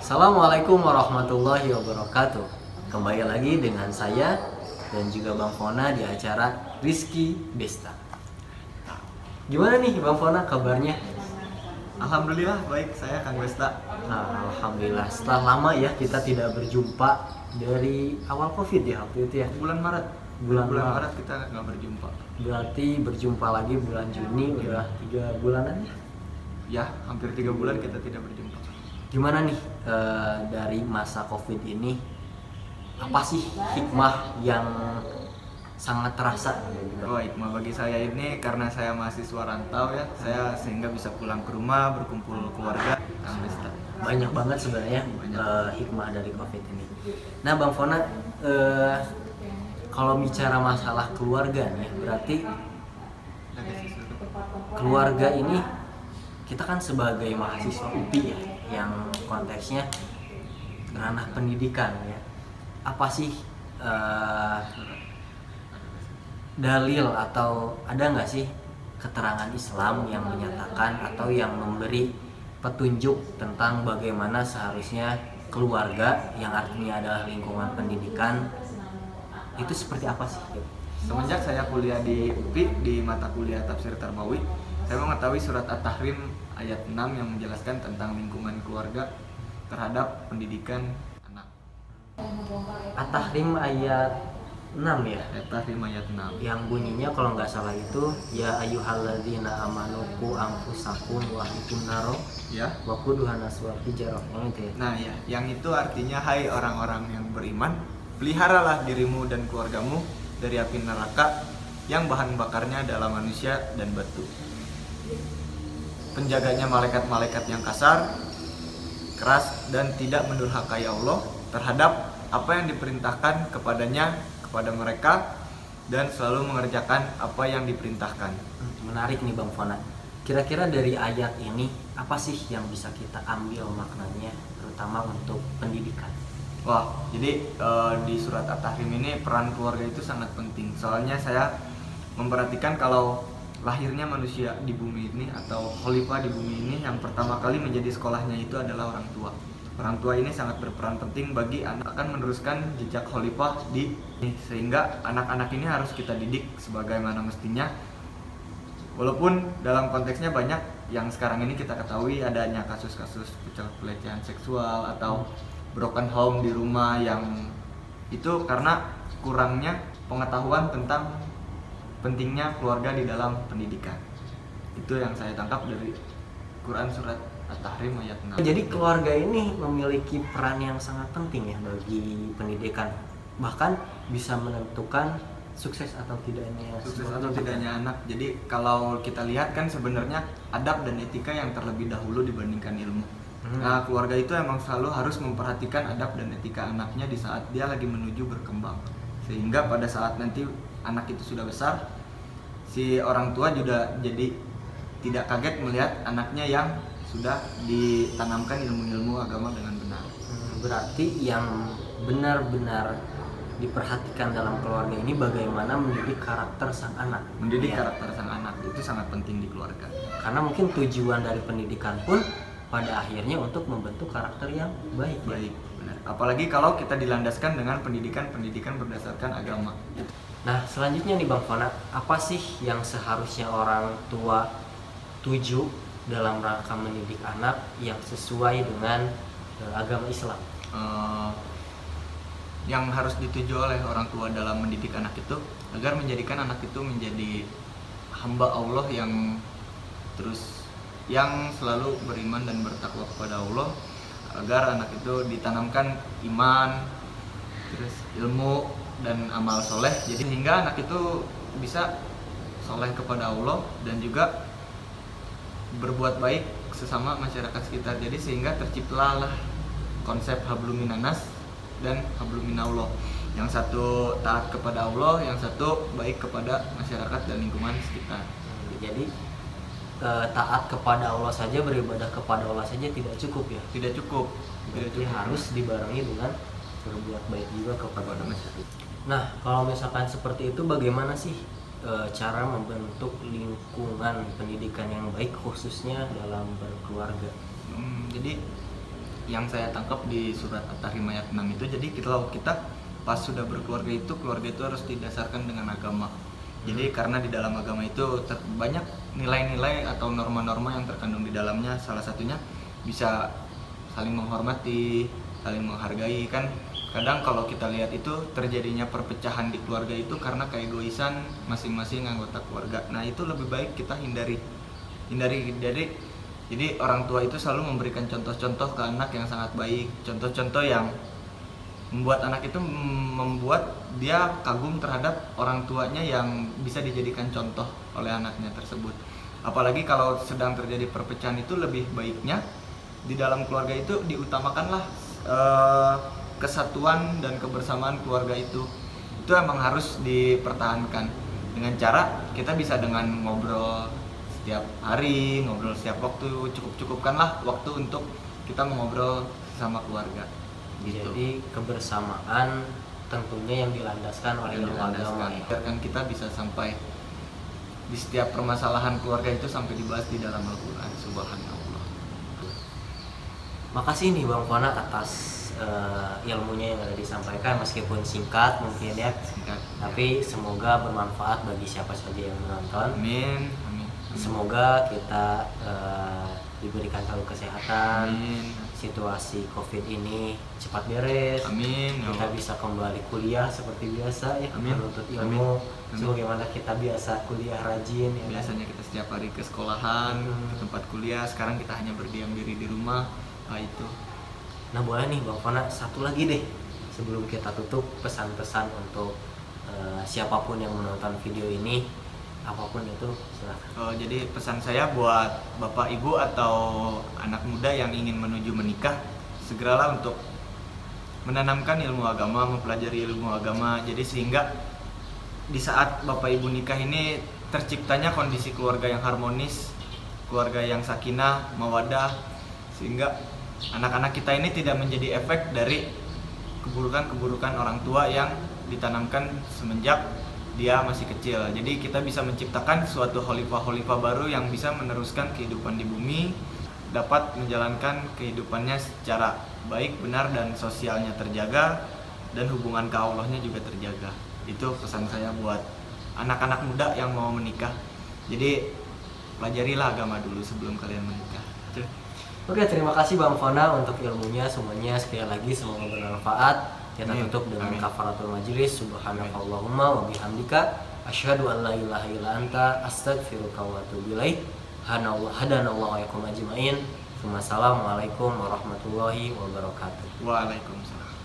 Assalamualaikum warahmatullahi wabarakatuh. Kembali lagi dengan saya dan juga Bang Fona di acara Rizky Besta. Gimana nih Bang Fona kabarnya? Alhamdulillah baik, saya Kang Besta. Alhamdulillah, setelah lama ya kita tidak berjumpa dari awal Covid ya waktu itu ya. Bulan Maret. Bulan Maret kita nggak berjumpa. Berarti berjumpa lagi bulan Juni, udah 3 bulanan ya? Ya, hampir 3 bulan kita tidak berjumpa. Gimana nih dari masa Covid ini? Apa sih hikmah yang sangat terasa? Oh, hikmah bagi saya ini karena saya mahasiswa rantau ya, saya sehingga bisa pulang ke rumah, berkumpul keluarga. Kang Besta. Banyak banget sebenarnya hikmah dari Covid ini. Nah Bang Fona, kalau bicara masalah keluarga nih, berarti keluarga ini kita kan sebagai mahasiswa UPI ya, yang konteksnya ranah pendidikan ya. Apa sih dalil atau ada nggak sih keterangan Islam yang menyatakan atau yang memberi petunjuk tentang bagaimana seharusnya keluarga yang artinya adalah lingkungan pendidikan itu seperti apa sih? Semenjak saya kuliah di UPI di mata kuliah Tafsir Tarbawi, saya mengetahui surat At-Tahrim ayat 6 yang menjelaskan tentang lingkungan keluarga terhadap pendidikan anak. At-Tahrim ayat 6 ya? At-Tahrim ayat 6. Yang bunyinya kalau nggak salah itu ya ayyuhalladzina amanu qu anfusakum wa ahlikum naro Ya. wa quduhan nas wal hijarah. Yang itu ya. Nah ya, yang itu artinya hai orang-orang yang beriman, peliharalah dirimu dan keluargamu dari api neraka yang bahan bakarnya adalah manusia dan batu. Penjaganya malaikat-malaikat yang kasar, keras dan tidak mendurhakai Allah terhadap apa yang diperintahkan kepadanya kepada mereka dan selalu mengerjakan apa yang diperintahkan. Menarik nih Bang Fona. Kira-kira dari ayat ini apa sih yang bisa kita ambil maknanya terutama untuk pendidikan? Wah, jadi di surat At-Tahrim ini peran keluarga itu sangat penting. Soalnya saya memperhatikan kalau lahirnya manusia di bumi ini atau khalifah di bumi ini yang pertama kali menjadi sekolahnya itu adalah orang tua. Orang tua ini sangat berperan penting bagi anak akan meneruskan jejak khalifah sehingga anak-anak ini harus kita didik sebagaimana mestinya. Walaupun dalam konteksnya banyak yang sekarang ini kita ketahui adanya kasus-kasus pelecehan seksual atau broken home di rumah yang itu karena kurangnya pengetahuan tentang pentingnya keluarga di dalam pendidikan. Itu yang saya tangkap dari Quran surat At-Tahrim ayat 6. Jadi keluarga ini memiliki peran yang sangat penting ya bagi pendidikan. Bahkan bisa menentukan sukses atau tidaknya anak. Jadi kalau kita lihat kan sebenarnya adab dan etika yang terlebih dahulu dibandingkan ilmu. Nah, keluarga itu emang selalu harus memperhatikan adab dan etika anaknya di saat dia lagi menuju berkembang. Sehingga pada saat nanti anak itu sudah besar, si orang tua juga jadi tidak kaget melihat anaknya yang sudah ditanamkan ilmu-ilmu agama dengan benar. Berarti yang benar-benar diperhatikan dalam keluarga ini bagaimana mendidik karakter sang anak. Karakter sang anak itu sangat penting di keluarga. Karena mungkin tujuan dari pendidikan pun pada akhirnya untuk membentuk karakter yang baik. Baik, benar. Apalagi kalau kita dilandaskan dengan pendidikan berdasarkan agama. Nah, selanjutnya nih Bang Fona, apa sih yang seharusnya orang tua tuju dalam rangka mendidik anak yang sesuai dengan agama Islam? Yang harus dituju oleh orang tua dalam mendidik anak itu agar menjadikan anak itu menjadi hamba Allah yang selalu beriman dan bertakwa kepada Allah, agar anak itu ditanamkan iman, terus ilmu dan amal soleh, jadi sehingga anak itu bisa soleh kepada Allah dan juga berbuat baik sesama masyarakat sekitar. Jadi sehingga terciptalah konsep hablum minanas dan hablum minallah. Yang satu taat kepada Allah, yang satu baik kepada masyarakat dan lingkungan sekitar. Jadi taat kepada Allah saja, beribadah kepada Allah saja tidak cukup ya? Tidak cukup. Jadi harus dibarengi dengan berbuat baik juga kepada masyarakat. Nah, kalau misalkan seperti itu bagaimana sih cara membentuk lingkungan pendidikan yang baik khususnya dalam berkeluarga? Jadi yang saya tangkap di surat At-Tahrim ayat 6 itu, jadi kalau kita pas sudah berkeluarga itu, keluarga itu harus didasarkan dengan agama. Jadi karena di dalam agama itu banyak nilai-nilai atau norma-norma yang terkandung di dalamnya, salah satunya bisa saling menghormati, saling menghargai. Kan kadang kalau kita lihat itu terjadinya perpecahan di keluarga itu karena keegoisan masing-masing anggota keluarga. Nah itu lebih baik kita hindari. Jadi orang tua itu selalu memberikan contoh-contoh ke anak yang sangat baik, contoh-contoh yang membuat anak itu membuat dia kagum terhadap orang tuanya yang bisa dijadikan contoh oleh anaknya tersebut. Apalagi kalau sedang terjadi perpecahan, itu lebih baiknya di dalam keluarga itu diutamakanlah kesatuan dan kebersamaan keluarga itu emang harus dipertahankan dengan cara kita bisa dengan ngobrol setiap hari, ngobrol setiap waktu, cukupkanlah waktu untuk kita mengobrol sama keluarga gitu. Jadi kebersamaan tentunya yang dilandaskan oleh ilmu agama ya. Biarkan kita bisa sampai di setiap permasalahan keluarga itu sampai dibahas di dalam Al-Quran. Subhanallah. Makasih nih Bang Fona atas ilmunya yang ada disampaikan, meskipun singkat mungkin ya, tapi semoga bermanfaat bagi siapa saja yang menonton. Amin. Semoga kita diberikan selalu kesehatan. Amin. Situasi COVID ini cepat beres. Amin. Kita bisa kembali kuliah seperti biasa ya, Amin. menuntut ilmu. Amin. Sebagaimana kita biasa kuliah rajin ya. Biasanya kita setiap hari ke sekolahan, ke tempat kuliah. Sekarang kita hanya berdiam diri di rumah. Nah itu. Nah boleh nih Bang Fona, satu lagi deh sebelum kita tutup, pesan-pesan untuk siapapun yang menonton video ini, apapun itu silakan. Jadi pesan saya buat bapak ibu atau anak muda yang ingin menuju menikah, segeralah untuk menanamkan ilmu agama, mempelajari ilmu agama. Jadi sehingga di saat bapak ibu nikah ini terciptanya kondisi keluarga yang harmonis, keluarga yang sakinah, mawadah, sehingga anak-anak kita ini tidak menjadi efek dari keburukan-keburukan orang tua yang ditanamkan semenjak dia masih kecil. Jadi kita bisa menciptakan suatu khalifah-khalifah baru yang bisa meneruskan kehidupan di bumi, dapat menjalankan kehidupannya secara baik, benar, dan sosialnya terjaga, dan hubungan ke Allahnya juga terjaga. Itu pesan saya buat anak-anak muda yang mau menikah. Jadi pelajarilah agama dulu sebelum kalian menikah. Oke, terima kasih Bang Fona untuk ilmunya semuanya. Sekali lagi semoga bermanfaat. Kita tutup dengan kafaratul majlis. Subhanakallahumma wa bihamdika asyhadu an la ilaha illa anta astaghfiruka wa atubu ilaik. Hadanallahu wa yakum ajmain. Wassalamualaikum warahmatullahi wabarakatuh. Waalaikumsalam.